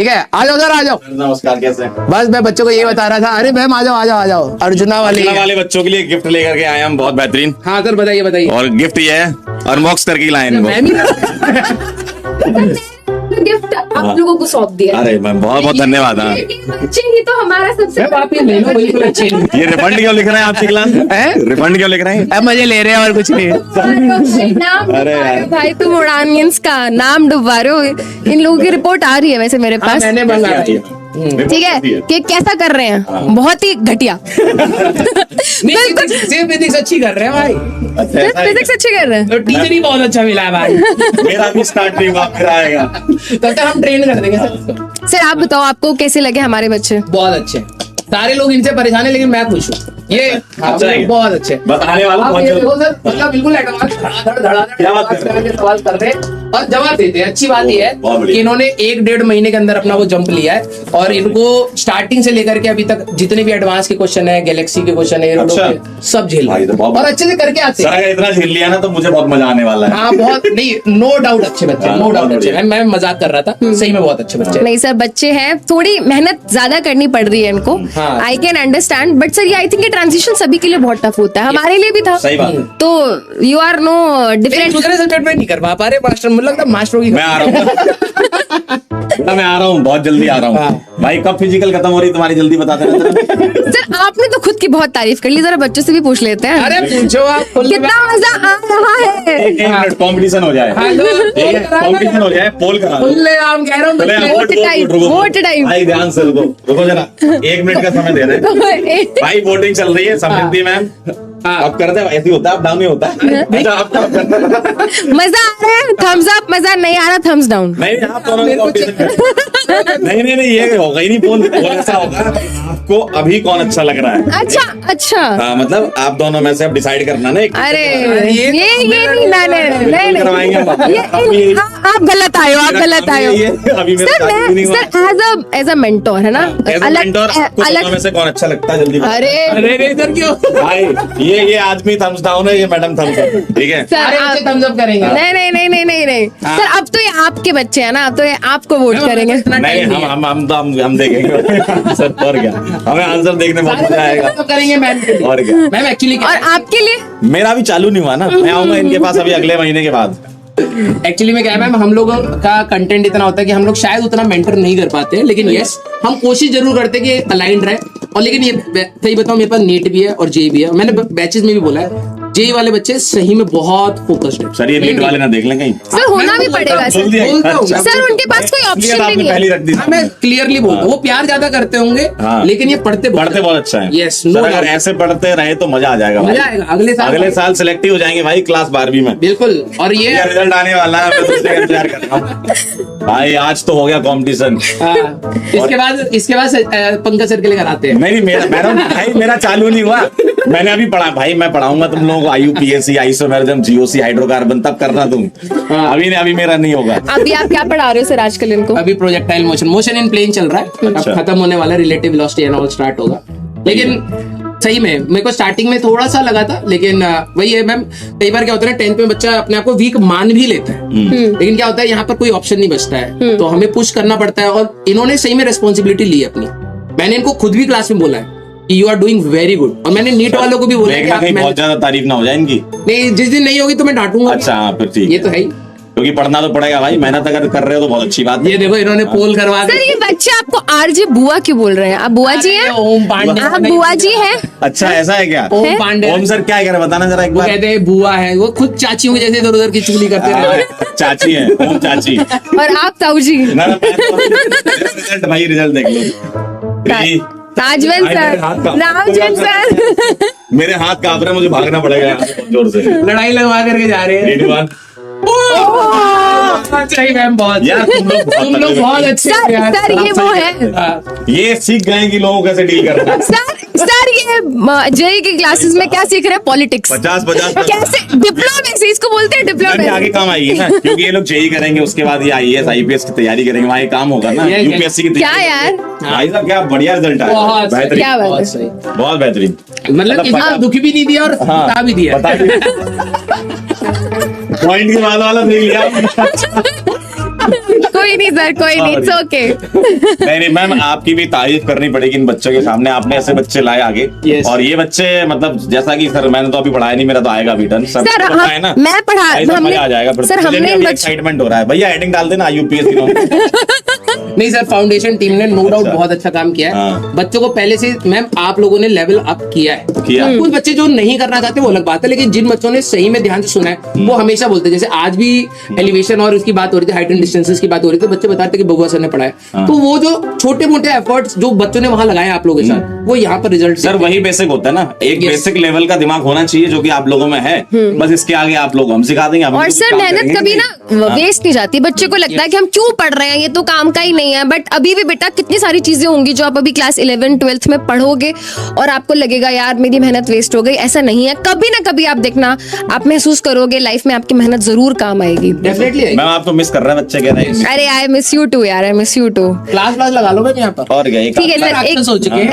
ठीक है, आ जाओ सर, आ जाओ। नमस्कार, कैसे हैं? बस मैं बच्चों को ये बता रहा था। अरे मैम आ जाओ आ जाओ आ जाओ, अर्जुना वाले बच्चों के लिए गिफ्ट लेकर के आए हम, बहुत बेहतरीन। हाँ सर बताइए बताइए। और गिफ्ट ये है, अनबॉक्स करके लाए इनको। मैम गिफ्ट आप लोगों को सौंप दिया। अरे मैम बहुत बहुत धन्यवाद। हाँ, बच्चे ही तो हमारा सबसे आप ये ले लो, बिल्कुल अच्छे ये रिफंड क्यों लिख रहे हैं आपकी क्लास? रिफंड क्यों लिख रहे हैं? अब मजे ले रहे हैं और कुछ नहीं। नाम अरे यार। भाई तुम उड़ानियंस का नाम डुबा रहे हो। इन लोगों की रिपोर्ट आ रही है वैसे मेरे पास। मैंने मंगाया। ठीक है कि कैसा कर रहे हैं, बहुत ही घटिया। बिल्कुल फिजिक्स अच्छी कर रहे हैं भाई, अच्छा, ऐसा है फिजिक्स अच्छे कर रहे हैं। तो टीचर ही बहुत अच्छा मिला है भाई। क्या? मेरा भी स्टार्ट नहीं हुआ, मेरा आएगा। तब तक हम ट्रेन कर देंगे सर। सर आप बताओ आपको कैसे लगे हमारे बच्चे? बहुत अच्छे, सारे लोग इनसे परेशान है लेकिन मैं खुश हूँ। ये हाँ, अच्छा है। बहुत अच्छे। बताने वाला आप बहुत ये जल्द। देखो सर, मतलब बिल्कुल एडवांस क्या बात कर रहे हैं? सवाल कर रहे हैं और जवाब देते हैं। अच्छी बात ये है बहुत बढ़िया। कि इन्होंने 1-1.5 महीने के अंदर अपना वो जंप लिया है और इनको स्टार्टिंग से लेकर के अभी तक जितने भी एडवांस के क्वेश्चन है, गैलेक्सी के क्वेश्चन है, अच्छा। सब झेल भाई तो बहुत- और अच्छे से करके आते सर हैं। अगर इतना झेल लिया ना तो मुझे बहुत मजा आने वाला है। हाँ बहुत नहीं, नो डाउट अच्छे बच्चे, हाँ, नो बहुत डाउट अच्छे। बढ़िया। मैं मजाक कर रहा था, सही में बहुत अच्छे बच्चे। नहीं सर बच्चे हैं, थोड़ी मेहनत ज्यादा करनी पड़ रही है इनको। हाँ। I can understand but sir ये आई थिंक ट्रांजिशन सभी के लिए बहुत टफ होता है, हमारे लिए भी था। सही बात है। तो यू आर नो एक डिफरेंट। दूसरे से ट्रीटमेंट नहीं कर पा रहे मास्टर, मुझे लगता है मास्टरों की मैं आ रहा हूँ मैं आ रहा हूँ, बहुत जल्दी आ रहा हूँ। हाँ। भाई कब फिजिकल खत्म हो रही है तुम्हारी, जल्दी बता देना। सर आपने तो खुद की बहुत तारीफ कर ली, जरा बच्चों से भी पूछ लेते हैं। अरे पूछो आप कितना मजा आ रहा है। एक मिनट कंपटीशन हो जाए, हेलो, कंपटीशन हो जाए, पोल करा दो। खुले आम कह रहा हूँ बोले, बच्चे। वोट, टाइम, रुको। Vote time. भाई ध्यान से रुको जरा, 1 मिनट का समय दे रहे हैं। भाई वोटिंग चल रही है, समृद्धि मैम। हाँ। अब करते हैं, ऐसे ही होता है, अप डाउन ही होता है। अच्छा अब करते हैं। मजा आ रहा है, थम्स अप, मजा नहीं आ रहा, थम्स डाउन। नहीं आप दोनों में competition करें। नहीं ये होगा ही नहीं, पोल ऐसा होगा आपको अभी कौन अच्छा लग रहा है। अच्छा हाँ मतलब आप दोनों में से अब डिसाइड करना ना। अरे ये ये नहीं करवाएंगे हम। ये आप गलत आए हो, आप गलत आए हो। अभी मेरा सर शादी नहीं हुआ। सर एज अ मेंटोर है ना, As a mentor, आपको दोनों में से कौन अच्छा लगता है, जल्दी बताओ। अरे अरे रे सर क्यों? भाई ये आदमी थम्स डाउन है, ये मैडम थम्स अप, ठीक है। सर अरे अच्छे thumbs up करेंगे। नहीं हाँ। सर अब तो ये आपके बच्चे हैं ना, अब तो ये आपको वोट करेंगे। इतना नहीं time नहीं है। हम देखेंगे आंसर, और क्या हमें आंसर देखने में बहुत मजा आएगा। thumbs up करेंगे मैम के लिए। और क्या, मैम एक्चुअली और आपके लिए मेरा भी चालू नहीं हुआ ना, मैं आऊंगा इनके पास अभी अगले महीने के बाद। एक्चुअली में क्या है मैम, हम लोगों का कंटेंट इतना होता है कि हम लोग शायद उतना मेंटर नहीं कर पाते हैं, लेकिन यस हम कोशिश जरूर करते हैं कि अलाइंड रहे। और लेकिन ये सही बताऊं, मेरे पास नीट भी है और जेई भी है। मैंने बैचेस में भी बोला है, जेई वाले बच्चे सही में बहुत फोकस्ड है। सर ये नीट वाले ना देख लें कहीं। सर होना भी पड़ेगा सर। बोल दिया। बोलता हूँ। अच्छा। सर उनके पास कोई इसलिए ऑप्शन तो भी आपने नहीं पहली है। रख दी। हाँ, मैं क्लियरली बोलता हूँ, वो प्यार ज्यादा करते होंगे हाँ। लेकिन ये पढ़ते बहुत अच्छा है। Yes, सर no अगर doubt। ऐसे पढ़ते रहे तो मजा आ जाएगा भाई। मजा आएगा अगले साल सिलेक्ट ही हो जाएंगे भाई क्लास 12वीं में। बिल्कुल। और ये ये रिजल्ट आने वाला है, मैं दूसरे का इंतजार कर रहा हूँ। भाई आज तो हो गया कंपटीशन। हाँ, इसके बाद पंकज सर के लिए कराते हैं। नहीं मैडम भाई मेरा चालू नहीं हुआ, मैंने अभी पढ़ा भाई, मैं पढ़ाऊंगा तुम लोगों को आईयूपीएससी, आइसोमेरिज्म, जीओसी, हाइड्रोकार्बन, तब करना तुम। हाँ। अभी मेरा नहीं होगा। अभी आप क्या पढ़ा रहे हो सर आजकल इनको? अभी प्रोजेक्टाइल मोशन इन प्लेन चल रहा है। अच्छा। अब खत्म होने वाला है, relative velocity and all start होगा। लेकिन सही में मेरे को स्टार्टिंग में थोड़ा सा लगा था, लेकिन वही है मैम, कई बार क्या होता है 10th में बच्चा अपने आप को वीक मान भी लेता है, लेकिन क्या होता है यहाँ पर कोई ऑप्शन नहीं बचता है, तो हमें पुश करना पड़ता है। और इन्होंने सही में रिस्पॉन्सिबिलिटी ली अपनी। मैंने इनको खुद भी क्लास में बोला है कि you are doing very good, और मैंने नीट वालों को भी बोला है कि देखना आप कहीं बहुत ज्यादा तारीफ ना हो जाए इनकी। नहीं, जिस दिन नहीं होगी तो मैं डांटूंगा। अच्छा हाँ फिर ठीक ये है। तो है ही। क्योंकि पढ़ना तो पड़ेगा भाई, मेहनत अगर कर रहे हो तो बहुत अच्छी बात है। ये देखो इन्होंने पोल करवा सर ये बच्चे आपको आरजे बुआ क्यों बोल रहे हैं? आप बुआ जी हैं? ओम पांडे। आप बुआ जी हैं? अच्छा ऐसा है क्या? ओम पांडे। ओम सर क्या कह रहे हैं बताना जरा एक वो बार। कहते हैं बुआ है, वो खुद चाचियों के जैसे इधर उधर की चुगली करते रहते हैं। चाची है, ओम चाची। और आप ताऊ जी? ना, रिजल्ट भाई, रिजल्ट देख लो। राजवन सर, राजवन सर। मेरे हाथ कांप रहे हैं, मुझे भागना पड़ेगा यहाँ से बहुत जोर से। लड़ाई लगवा करके जा रहे हैं। 81। सही मैम, बहुत यार तुम लोग बहुत अच्छे हो यार। सर ये वो है हाँ। ये सीख गए कि लोगों कैसे डील करना है। सर ये जेई की क्लासेस में क्या सीख रहे हैं? पॉलिटिक्स। 50 कैसे? डिप्लोमेसी, इसको बोलते हैं आगे डिप्लोमेसी। काम आएगी ना, क्योंकि ये लोग जेई करेंगे, उसके बाद ये आईएएस आईपीएस की तैयारी करेंगे, वहाँ ये काम होगा ना, ये यूपीएससी की क्या तैयारी। यार? भाई साहब क्या बढ़िया रिजल्ट आया, बहुत सही, बेहतरीन, क्या बात बहुत है? सही। बहुत बेहतरीन। मतलब किसी को दुखी भी नहीं दिया और हाँ, बता भी दिया। बता पॉइंट के बाद वाला देख लिया। कोई कोई नहीं सर, कोई नहीं, इट्स ओके। नहीं मैम, आपकी भी तारीफ करनी पड़ेगी इन बच्चों के सामने, आपने ऐसे बच्चे लाए आगे। Yes. और ये बच्चे मतलब जैसा कि सर मैंने तो अभी पढ़ाया नहीं, मेरा तो आएगा अभी टर्न सर सर, पढ़ाया ना, मैं पढ़ा, भाई साहब, हमने- मजा आ जाएगा फिर। सर, मुझे हमने भी अभी बच- एक्साइटमेंट हो रहा है भैया, हेडिंग डाल देना IUPAC। नहीं सर, फाउंडेशन टीम ने नो डाउट बहुत अच्छा काम किया है। हाँ। बच्चों को पहले से मैम आप लोगों ने लेवल अप किया है। कुछ बच्चे जो नहीं करना चाहते वो अलग बात है, लेकिन जिन बच्चों ने सही में ध्यान से सुना है वो हमेशा बोलते हैं। जैसे आज भी एलिवेशन और उसकी बात हो रही थी, हाइट एंड डिस्टेंसेस की बात हो रही थी, बच्चे बताते कि बबुआ सर ने पढ़ाया। तो वो जो छोटे मोटे एफर्ट्स जो बच्चों ने वहां लगाए आप लोगों के साथ, वो यहाँ पर रिजल्ट सर वही बेसिक होता है ना, एक बेसिक लेवल का दिमाग होना चाहिए जो कि आप लोगों में है। बस इसके आगे आप लोग हम सिखा देंगे। और सर मेहनत कभी ना वेस्ट नहीं जाती। बच्चे को लगता है कि हम क्यों पढ़ रहे हैं, ये तो काम का ही नहीं है, बट अभी भी बेटा कितनी सारी चीजें होंगी जो आप अभी क्लास 11 12th में पढ़ोगे और आपको लगेगा यार मेरी मेहनत वेस्ट हो गई। ऐसा नहीं है, कभी ना कभी आप देखना, आप महसूस करोगे लाइफ में आपकी मेहनत जरूर काम आएगी। डेफिनेटली मैम आप तो मिस कर रहे हैं, बच्चे कह रहे हैं। अरे आई मिस यू टू यार, I miss you too. Class लगा लो मैम यहाँ पर। और क्या, एक ठीक है सर, Access हो चुके हैं।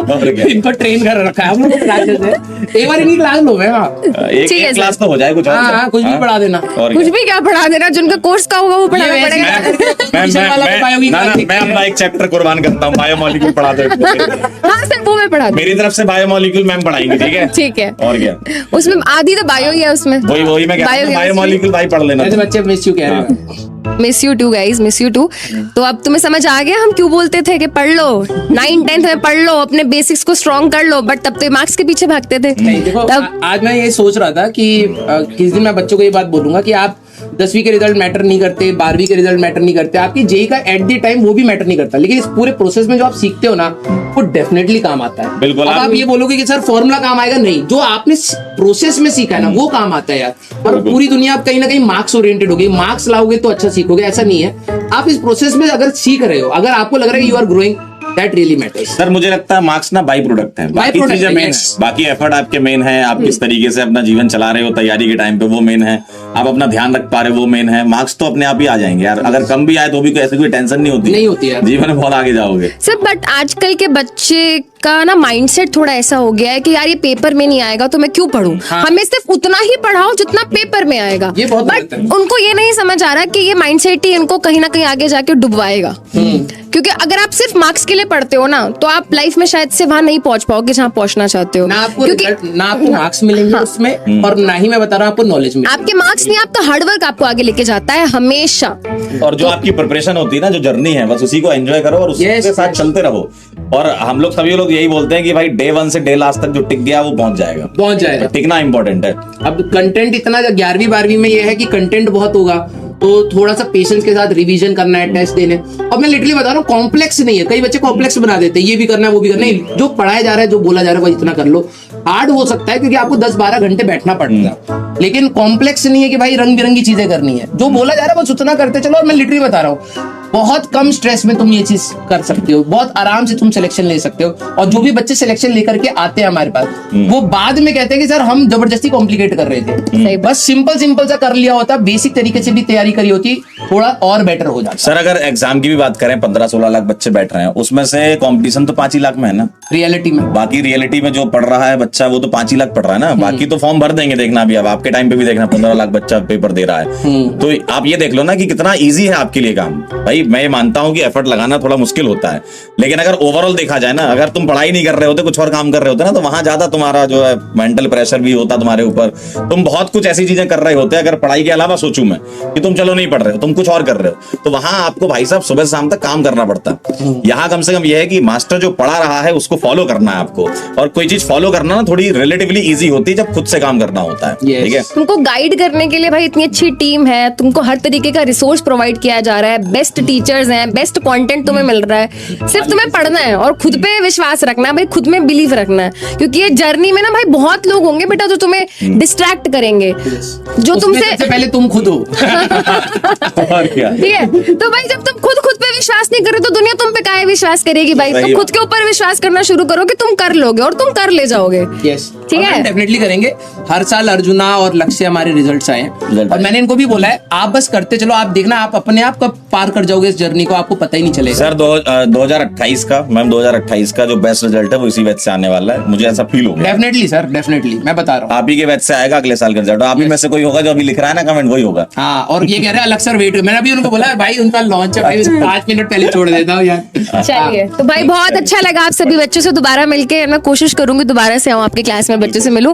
और क्या, इनको ट्रेन कर रखा है हम लोग क्लासेस से। एक बार इनकी क्लास लो मैम आप। एक ठीक है एक सर। क्लास तो हो जाए कुछ और। हाँ, कुछ भी पढ़ा देना। और कुछ क्या। भी क्या पढ़ा देना, जिनका कोर्स का होगा वो पढ़ाना ये पड़ेगा। मैं अपना एक चैप्टर कुर्बान करता हूँ, बायोमोलिक्यूल पढ़ा दो। हाँ सर, वो मैं पढ़ा दूँ। मेरी तरफ से बायोमोलिक्यूल मैम पढ़ाएंगे, ठीक है। ठीक है, और क्या, उसमें आधी तो बायो ही है उसमें। वही मैं कहता हूँ, बायोमोलिक्यूल भाई पढ़ लेना। ऐसे बच्चे मिस यू कह रहे हैं। Miss you too guys, miss you too. तो अब तुम्हें समझ आ गया हम क्यों बोलते थे कि पढ़ लो 9th 10th में, पढ़ लो, अपने बेसिक्स को स्ट्रॉन्ग कर लो, बट तब तो मार्क्स के पीछे भागते थे। नहीं देखो, तब आज मैं ये सोच रहा था कि किस दिन मैं बच्चों को ये बात बोलूंगा कि आप 10वीं के रिजल्ट मैटर नहीं करते, 12वीं के रिजल्ट मैटर नहीं करते, आपकी जेई का एट द टाइम वो भी मैटर नहीं करता, लेकिन इस पूरे प्रोसेस में जो आप सीखते हो ना वो डेफिनेटली काम आता है। बिल्कुल। अब आप ये बोलोगे कि सर फॉर्मूला काम आएगा, नहीं, जो आपने प्रोसेस में सीखा है ना वो काम आता है यार। पर पूरी दुनिया आप कहीं ना कहीं मार्क्स ओरिएंटेड हो गई, मार्क्स लाओगे तो अच्छा सीखोगे, ऐसा नहीं है। आप इस प्रोसेस में अगर सीख रहे हो, अगर आपको लग रहा है कि you are growing, that really matters. Sir मुझे लगता है मार्क्स ना बाई प्रोडक्ट है, बाकी product चीजें है, मेन yes. है, बाकी एफर्ट आपके मेन है, आप किस तरीके से अपना जीवन चला रहे हो तैयारी के टाइम पे वो मेन है, आप अपना ध्यान रख पा रहे हो वो मेन है। मार्क्स तो अपने आप ही आ जाएंगे यार, अगर कम भी आए तो भी ऐसे कोई टेंशन नहीं होती यार, जीवन में बहुत आगे जाओगे। सर बट आजकल के बच्चे का ना माइंडसेट थोड़ा ऐसा हो गया है कि यार ये पेपर में नहीं आएगा तो मैं क्यों पढूं। हाँ। हमें सिर्फ उतना ही पढ़ाओ जितना पेपर में आएगा। ये बहुत बट गलत है। उनको ये नहीं समझ आ रहा कि ये माइंडसेट ही इनको कहीं ना कहीं आगे जाके डुबवाएगा। क्योंकि अगर आप सिर्फ मार्क्स के लिए पढ़ते हो ना तो आप लाइफ में शायद से वहां नहीं पहुंच पाओगे जहां पहुंचना चाहते हो। ना आपको क्योंकि रिजल्ट, ना आपको मार्क्स मिलेंगे उसमें, और ना ही मैं बता रहा हूँ आपको नॉलेज मिलेगी। आपके मार्क्स नहीं, आपका हार्डवर्क आपको आगे लेके जाता है हमेशा। और जो आपकी प्रिपरेशन होती है ना, जो जर्नी है, बस उसी को एंजॉय करो और उसके Yes, साथ yes. चलते रहो। और हम लोग सभी लोग यही बोलते हैं कि भाई डे 1 से डे लास्ट तक जो टिक गया वो पहुंच जाएगा, पहुंच जाएगा। टिकना इंपॉर्टेंट है। अब कंटेंट इतना 11वीं 12वीं में ये है कि कंटेंट बहुत होगा, तो थोड़ा सा पेशेंस के साथ रिवीजन करना है, टेस्ट देने। और मैं लिटरली बता रहा हूँ कॉम्प्लेक्स नहीं है, कई बच्चे कॉम्प्लेक्स बना देते हैं, ये भी करना है वो भी करना है। जो पढ़ाया जा रहा है, जो बोला जा रहा है, वो इतना कर लो। हार्ड हो सकता है क्योंकि आपको 10-12 घंटे बैठना पड़ेगा, लेकिन कॉम्प्लेक्स नहीं है कि भाई रंग बिरंगी चीजें करनी है। जो बोला जा रहा है बस उतना करते चलो। और मैं लिटरली बता रहा हूँ बहुत कम स्ट्रेस में तुम ये चीज कर सकते हो, बहुत आराम से तुम सिलेक्शन ले सकते हो। और जो भी बच्चे सिलेक्शन लेकर के आते हैं हमारे पास, वो बाद में कहते हैं कि सर हम जबरदस्ती कॉम्प्लिकेट कर रहे थे, बस सिंपल सा कर लिया होता, बेसिक तरीके से भी तैयारी करी होती, थोड़ा और बेटर हो जाता। सर अगर एग्जाम की भी बात करें, 15-16 लाख बच्चे बैठ रहे हैं, उसमें से कंपटीशन तो 5 ही लाख में है ना रियलिटी में। बाकी रियलिटी में जो पढ़ रहा है बच्चा वो तो 5 ही लाख पढ़ रहा है ना, बाकी तो फॉर्म भर देंगे। देखना अभी अब आपके टाइम पे भी देखना 15 लाख बच्चा पेपर दे रहा है, तो आप ये देख लो ना कि कितना इजी है आपके लिए काम। भाई मैं ये मानता हूँ कि एफर्ट लगाना थोड़ा मुश्किल होता है, लेकिन अगर ओवरऑल देखा जाए ना, अगर तुम पढ़ाई नहीं कर रहे होते, कुछ और काम कर रहे होते ना, तो वहां ज्यादा तुम्हारा जो है मेंटल प्रेशर भी होता तुम्हारे ऊपर। तुम बहुत कुछ ऐसी चीजें कर रहे होते, अगर पढ़ाई के अलावा सोचूं मैं कि तुम चलो नहीं पढ़ रहे हो, तुम कुछ और कर रहे हो, तो वहां आपको भाई साहब सुबह से शाम तक काम करना पड़ता। यहाँ कम से कम यह है कि मास्टर जो पढ़ा रहा है उसको फॉलो करना है आपको, और कोई चीज फॉलो करना ना थोड़ी रिलेटिवली इजी होती है जब खुद से काम करना होता है। Yes. ठीक है, तुमको गाइड करने के लिए भाई इतनी अच्छी टीम है, तुमको हर तरीके का रिसोर्स प्रोवाइड किया जा रहा है, बेस्ट टीचर्स हैं, बेस्ट कंटेंट तुम्हें मिल रहा है। सिर्फ तुम्हें पढ़ना है और खुद पे विश्वास रखना है भाई, खुद में बिलीव रखना है, क्योंकि ये जर्नी में ना भाई बहुत लोग होंगे बेटा जो तुम्हें डिस्ट्रैक्ट करेंगे, जो उसमें तुमसे सबसे पहले तुम खुद हो। और क्या। ठीक है, तो भाई जब तुम खुद पे विश्वास नहीं कर रहे तो दुनिया तुम पे काहे विश्वास करेगी भाई? सही तुम खुद के ऊपर विश्वास करना शुरू करो कि तुम कर लोगे और तुम कर ले जाओगे। यस ठीक है? डेफिनेटली करेंगे। हर साल अर्जुना और लक्ष्य हमारे रिजल्ट्स आए हैं Result और मैंने इनको भी बोला है आप बस करते चलो, आप देखना आप अपने आप कब पार कर जाओगे इस जर्नी को, आपको पता ही नहीं चलेगा। सर 2028 का मैम 2028 का जो बेस्ट रिजल्ट है वो इसी बैच से आने वाला है, मुझे ऐसा फील हो गया। डेफिनेटली सर, डेफिनेटली मैं बता रहा हूँ। आप ही के बैच से आएगा अगले साल का रिजल्ट, आप ही में से कोई होगा जो अभी लिख रहा है ना कमेंट, वही होगा। हाँ, और ये कह रहे हैं अलग सर वेट, मैंने अभी उनको बोला है भाई उनका लॉन्च है भाई, 5 मिनट पहले छोड़ देता हूँ यार। चलिए, तो भाई बहुत अच्छा लगा आप सभी बच्चों से दोबारा मिलके। मैं कोशिश करूंगी दोबारा से आऊँ आपकी क्लास में, बच्चों से मिलूं।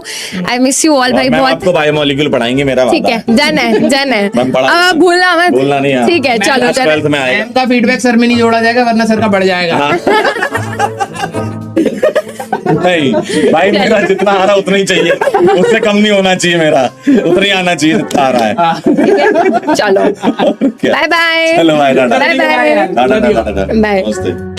आई मिस यू ऑल भाई मैम बहुत। आपको बायोमोलिक्यूल पढ़ाएंगे, मेरा ठीक वादा है, डन है, डन है। मैम पढ़ा- अब आप भूलना मत। भूलना नहीं है। ठीक है, चलो आज 12th में आएगा। मैम का फीडबैक सर में नहीं जोड़ा जाएगा वरना सर का बढ़ जाएगा। हाँ। नहीं भाई, मेरा जितना आ रहा उतना ही चाहिए, उससे कम नहीं होना चाहिए, मेरा उतना ही आना चाहिए जितना आ रहा है। ठीक है, चलो क्या? Bye bye. चलो bye, tata. Bye bye. Tata, tata, tata. Bye. नमस्ते।